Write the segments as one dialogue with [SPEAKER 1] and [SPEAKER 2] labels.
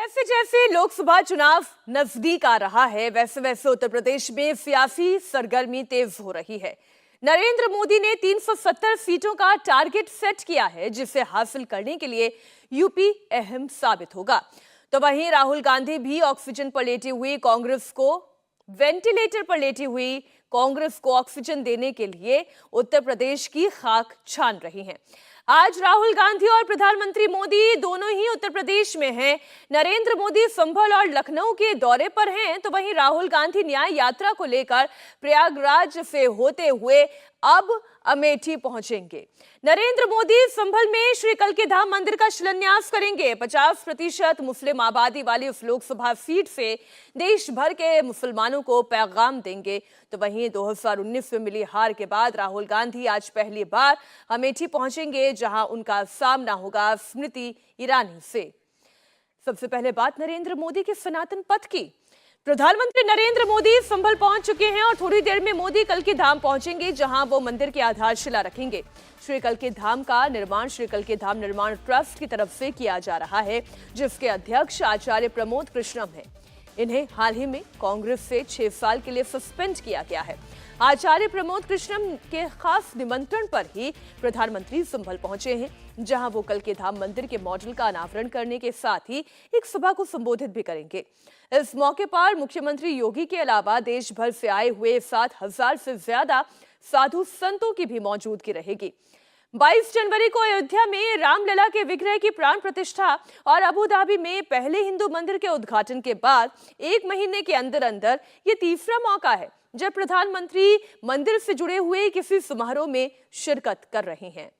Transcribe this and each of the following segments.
[SPEAKER 1] जैसे जैसे लोकसभा चुनाव नजदीक आ रहा है, वैसे वैसे उत्तर प्रदेश में सियासी सरगर्मी तेज हो रही है। नरेंद्र मोदी ने 370 सीटों का टारगेट सेट किया है, जिसे हासिल करने के लिए यूपी अहम साबित होगा। तो वहीं राहुल गांधी भी ऑक्सीजन पर लेटी हुई कांग्रेस को वेंटिलेटर पर लेटी हुई कांग्रेस को ऑक्सीजन देने के लिए उत्तर प्रदेश की खाक छान रही हैं। आज राहुल गांधी और प्रधानमंत्री मोदी दोनों ही उत्तर प्रदेश में हैं। नरेंद्र मोदी संभल और लखनऊ के दौरे पर हैं, तो वहीं राहुल गांधी न्याय यात्रा को लेकर प्रयागराज से होते हुए अब अमेठी पहुंचेंगे। नरेंद्र मोदी संभल में श्री कल्की धाम मंदिर का शिलान्यास करेंगे। 50% मुस्लिम आबादी वाली उस लोकसभा सीट से देश भर के मुसलमानों को पैगाम देंगे। तो वहीं 2019 में मिली हार के बाद राहुल गांधी आज पहली बार अमेठी पहुंचेंगे, जहां उनका सामना होगा स्मृति ईरानी से। सबसे पहले बात नरेंद्र मोदी के सनातन पथ की। प्रधानमंत्री नरेंद्र मोदी संभल पहुंच चुके हैं और थोड़ी देर में मोदी कल्की धाम पहुंचेंगे, जहां वो मंदिर की आधारशिला रखेंगे। श्री कल्की धाम का निर्माण श्री कल्की धाम निर्माण ट्रस्ट की तरफ से किया जा रहा है, जिसके अध्यक्ष आचार्य प्रमोद कृष्णम हैं। इन्हें हाल ही में कांग्रेस से 6 साल के लिए सस्पेंड किया गया है। आचार्य प्रमोद कृष्णम के खास निमंत्रण पर ही प्रधानमंत्री संभल पहुंचे हैं, जहां वो कल्की धाम मंदिर के मॉडल का अनावरण करने के साथ ही एक सभा को संबोधित भी करेंगे। इस मौके पर मुख्यमंत्री योगी के अलावा देश भर से आए हुए 7,000 से ज्यादा साधु संतों की भी मौजूदगी रहेगी। 22 जनवरी को अयोध्या में रामलला के विग्रह की प्राण प्रतिष्ठा और अबू धाबी में पहले हिंदू मंदिर के उद्घाटन के बाद 1 महीने के अंदर अंदर ये तीसरा मौका है जब प्रधानमंत्री मंदिर से जुड़े हुए किसी समारोह में शिरकत कर रहे हैं।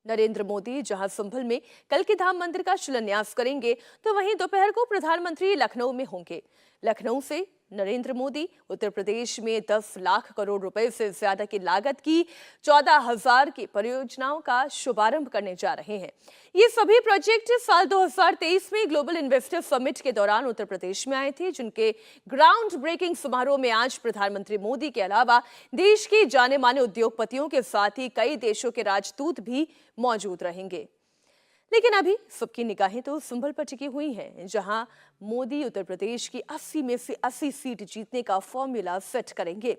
[SPEAKER 1] नरेंद्र मोदी जहां संभल में कल्की धाम मंदिर का शिलान्यास करेंगे, तो वहीं दोपहर को प्रधानमंत्री लखनऊ में होंगे। लखनऊ से नरेंद्र मोदी उत्तर प्रदेश में 10 लाख करोड़ रुपए से ज्यादा की लागत की 14,000 की परियोजनाओं का शुभारंभ करने जा रहे हैं। ये सभी प्रोजेक्ट साल 2023 में ग्लोबल इन्वेस्टर समिट के दौरान उत्तर प्रदेश में आए थे, जिनके ग्राउंड ब्रेकिंग समारोह में आज प्रधानमंत्री मोदी के अलावा देश के जाने माने उद्योगपतियों के साथ ही कई देशों के राजदूत भी मौजूद रहेंगे। लेकिन अभी सबकी निगाहें तो संभल पर टिकी हुई हैं, जहां मोदी उत्तर प्रदेश की 80 में से 80 सीट जीतने का फॉर्मूला सेट करेंगे।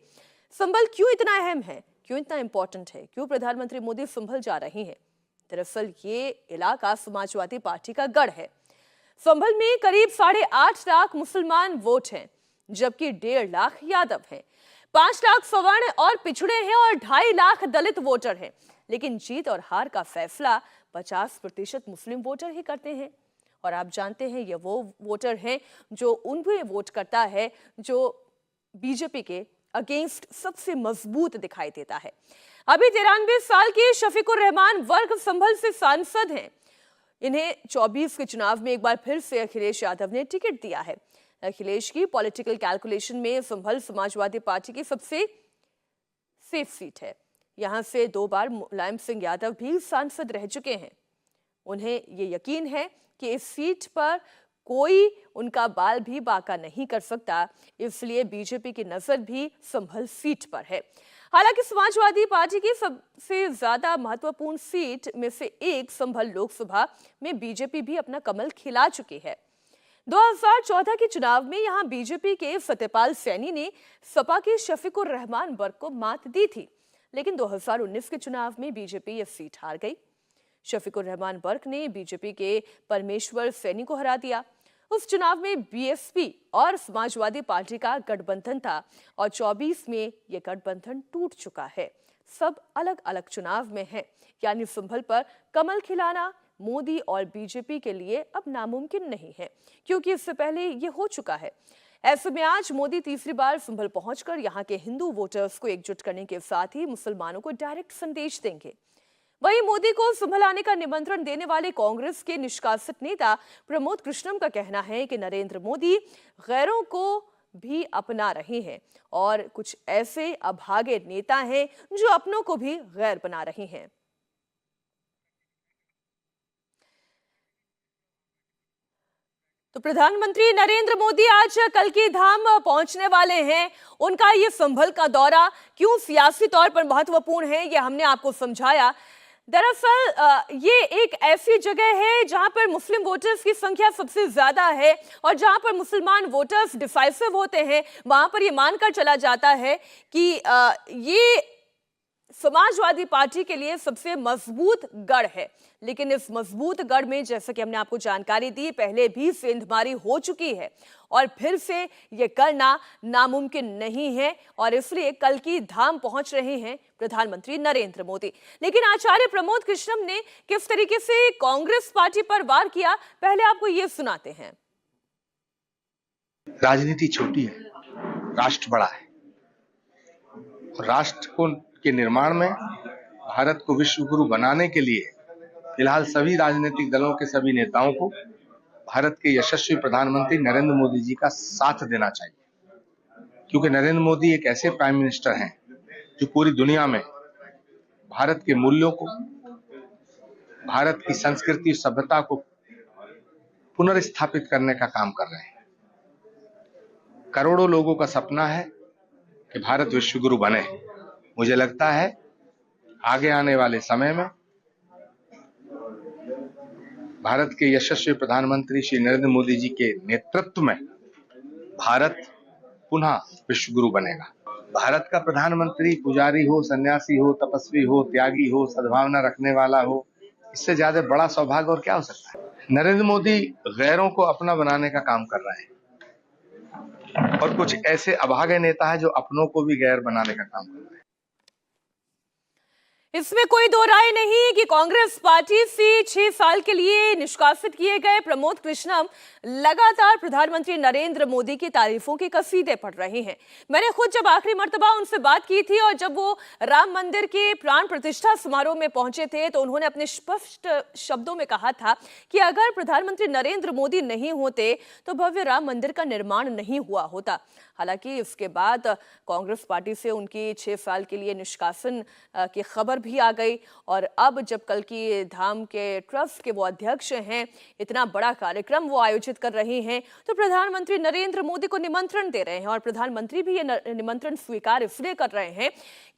[SPEAKER 1] संभल क्यों इतना अहम है, क्यों इतना इंपॉर्टेंट है, क्यों प्रधानमंत्री मोदी संभल जा रहे हैं? दरअसल ये इलाका समाजवादी पार्टी का गढ़ है। संभल में करीब 8.5 लाख मुसलमान वोट हैं, जबकि 1.5 लाख यादव हैं। 5 लाख सवर्ण और पिछड़े हैं और 2.5 लाख दलित वोटर हैं। लेकिन जीत और हार का फैसला 50% मुस्लिम वोटर ही करते हैं। और आप जानते हैं ये वो वोटर हैं जो उनमें वोट करता है जो बीजेपी के अगेंस्ट सबसे मजबूत दिखाई देता है। अभी 93 साल के शफीकुर रहमान वर्ग संभल से सांसद हैं। इन्हें 24 के चुनाव में एक बार फिर से अखिलेश यादव ने टिकट दिया है। अखिलेश की पॉलिटिकल कैलकुलेशन में संभल समाजवादी पार्टी की सबसे सेफ सीट है। यहां से 2 बार मुलायम सिंह यादव भी सांसद रह चुके हैं। उन्हें ये यकीन है कि इस सीट पर कोई उनका बाल भी बांका नहीं कर सकता, इसलिए बीजेपी की नजर भी संभल सीट पर है। हालांकि समाजवादी पार्टी की सबसे ज्यादा महत्वपूर्ण सीट में से एक संभल लोकसभा में बीजेपी भी अपना कमल खिला चुकी है। 2014 के चुनाव में यहां बीजेपी के सत्यपाल सैनी ने सपा के शफीकुर रहमान वर्ग को मात दी थी, लेकिन 2019 के चुनाव में बीजेपी यह सीट हार गई। शफीकुर रहमान वर्ग ने बीजेपी के परमेश्वर सैनी को हरा दिया। उस चुनाव में बीएसपी और समाजवादी पार्टी का गठबंधन था और 24 में यह गठबंधन टूट चुका है। सब अलग अलग चुनाव में हैं, यानी संभल पर कमल खिलाना मोदी और बीजेपी के लिए अब नामुमकिन नहीं है, क्योंकि इससे पहले यह हो चुका है। ऐसे में आज मोदी तीसरी बार संभल पहुंचकर यहां के हिंदू वोटर्स को एकजुट करने के साथ ही मुसलमानों को डायरेक्ट संदेश देंगे। वहीं मोदी को संभल आने का निमंत्रण देने वाले कांग्रेस के निष्कासित नेता प्रमोद कृष्णम का कहना है कि नरेंद्र मोदी गैरों को भी अपना रहे हैं और कुछ ऐसे अभागे नेता हैं जो अपनों को भी गैर बना रहे हैं। तो प्रधानमंत्री नरेंद्र मोदी आज कल्की धाम पहुंचने वाले हैं। उनका ये संभल का दौरा क्यों सियासी तौर पर महत्वपूर्ण है, ये हमने आपको समझाया। दरअसल ये एक ऐसी जगह है जहां पर मुस्लिम वोटर्स की संख्या सबसे ज्यादा है और जहां पर मुसलमान वोटर्स डिसाइसिव होते हैं, वहां पर ये मानकर चला जाता है कि ये समाजवादी पार्टी के लिए सबसे मजबूत गढ़ है। लेकिन इस मजबूत गढ़ में, जैसा कि हमने आपको जानकारी दी, पहले भी सेंधमारी हो चुकी है और फिर से ये करना नामुमकिन नहीं है और इसलिए कल की धाम पहुंच रहे हैं प्रधानमंत्री नरेंद्र मोदी। लेकिन आचार्य प्रमोद कृष्णम ने किस तरीके से कांग्रेस पार्टी पर वार किया, पहले आपको ये सुनाते हैं।
[SPEAKER 2] राजनीति छोटी है, राष्ट्र बड़ा है। राष्ट्र को के निर्माण में भारत को विश्व गुरु बनाने के लिए फिलहाल सभी राजनीतिक दलों के सभी नेताओं को भारत के यशस्वी प्रधानमंत्री नरेंद्र मोदी जी का साथ देना चाहिए, क्योंकि नरेंद्र मोदी एक ऐसे प्राइम मिनिस्टर हैं जो पूरी दुनिया में भारत के मूल्यों को, भारत की संस्कृति सभ्यता को पुनर्स्थापित करने का काम कर रहे हैं। करोड़ों लोगों का सपना है कि भारत विश्व गुरु बने। मुझे लगता है आगे आने वाले समय में भारत के यशस्वी प्रधानमंत्री श्री नरेंद्र मोदी जी के नेतृत्व में भारत पुनः विश्व गुरु बनेगा। भारत का प्रधानमंत्री पुजारी हो, सन्यासी हो, तपस्वी हो, त्यागी हो, सद्भावना रखने वाला हो, इससे ज्यादा बड़ा सौभाग्य और क्या हो सकता है। नरेंद्र मोदी गैरों को अपना बनाने का काम कर रहे हैं और कुछ ऐसे अभागे नेता है जो अपनों को भी गैर बनाने का काम कर रहे हैं।
[SPEAKER 1] इसमें कोई दो राय नहीं कि कांग्रेस पार्टी से 6 साल के लिए निष्कासित किए गए प्रमोद कृष्णम लगातार प्रधानमंत्री नरेंद्र मोदी की तारीफों की कसीदे पढ़ रहे हैं। मैंने खुद जब आखिरी मर्तबा उनसे बात की थी और जब वो राम मंदिर के प्राण प्रतिष्ठा समारोह में पहुंचे थे, तो उन्होंने अपने स्पष्ट शब्दों में कहा था कि अगर प्रधानमंत्री नरेंद्र मोदी नहीं होते तो भव्य राम मंदिर का निर्माण नहीं हुआ होता। हालांकि इसके बाद कांग्रेस पार्टी से उनकी 6 साल के लिए निष्कासन की खबर भी आ गई और अब जब कल की धाम के ट्रस्ट के वो अध्यक्ष हैं, इतना बड़ा कार्यक्रम वो आयोजित कर रहे हैं, तो प्रधानमंत्री नरेंद्र मोदी को निमंत्रण दे रहे हैं और प्रधानमंत्री भी ये निमंत्रण स्वीकार इसलिए कर रहे हैं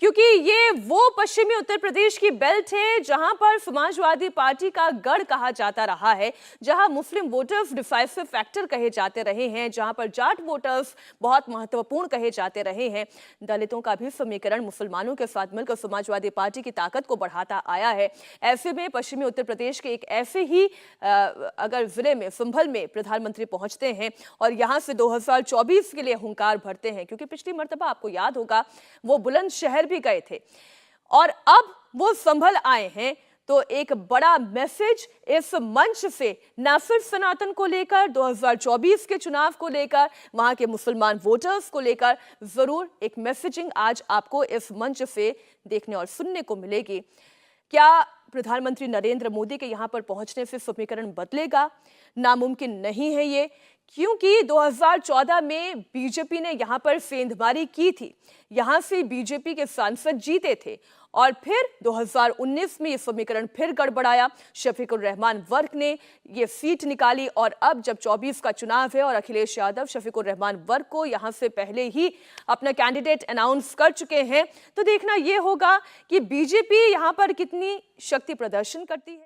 [SPEAKER 1] क्योंकि ये वो पश्चिमी उत्तर प्रदेश की बेल्ट है जहां पर समाजवादी पार्टी का गढ़ कहा जाता रहा है, जहां मुस्लिम वोटर्स डिसाइसिव फैक्टर कहे जाते रहे हैं, जहां पर जाट वोटर्स बहुत महत्वपूर्ण कहे जाते रहे हैं। दलितों का भी समीकरण मुसलमानों के साथ मिलकर समाजवादी पार्टी की ताकत को बढ़ाता आया है। ऐसे में पश्चिमी उत्तर प्रदेश के एक ऐसे ही अगर जिले में संभल में प्रधानमंत्री पहुंचते हैं और यहां से 2024 के लिए हुंकार भरते हैं, क्योंकि पिछली मर्तबा आपको याद होगा वो बुलंदशहर भी गए थे और अब वो संभल आए हैं, तो एक बड़ा मैसेज इस मंच से न सिर्फ सनातन को लेकर, 2024 के चुनाव को लेकर, वहां के मुसलमान वोटर्स को लेकर जरूर एक मैसेजिंग आज आपको इस मंच से देखने और सुनने को मिलेगी। क्या प्रधानमंत्री नरेंद्र मोदी के यहां पर पहुंचने से समीकरण बदलेगा? नामुमकिन नहीं है ये, क्योंकि 2014 में बीजेपी ने यहां पर सेंधमारी की थी, यहां से बीजेपी के सांसद जीते थे और फिर 2019 में ये समीकरण फिर गड़बड़ाया। शफीकुर रहमान वर्ग ने ये सीट निकाली और अब जब 24 का चुनाव है और अखिलेश यादव शफीकुर रहमान वर्ग को यहां से पहले ही अपना कैंडिडेट अनाउंस कर चुके हैं, तो देखना यह होगा कि बीजेपी यहां पर कितनी शक्ति प्रदर्शन करती है।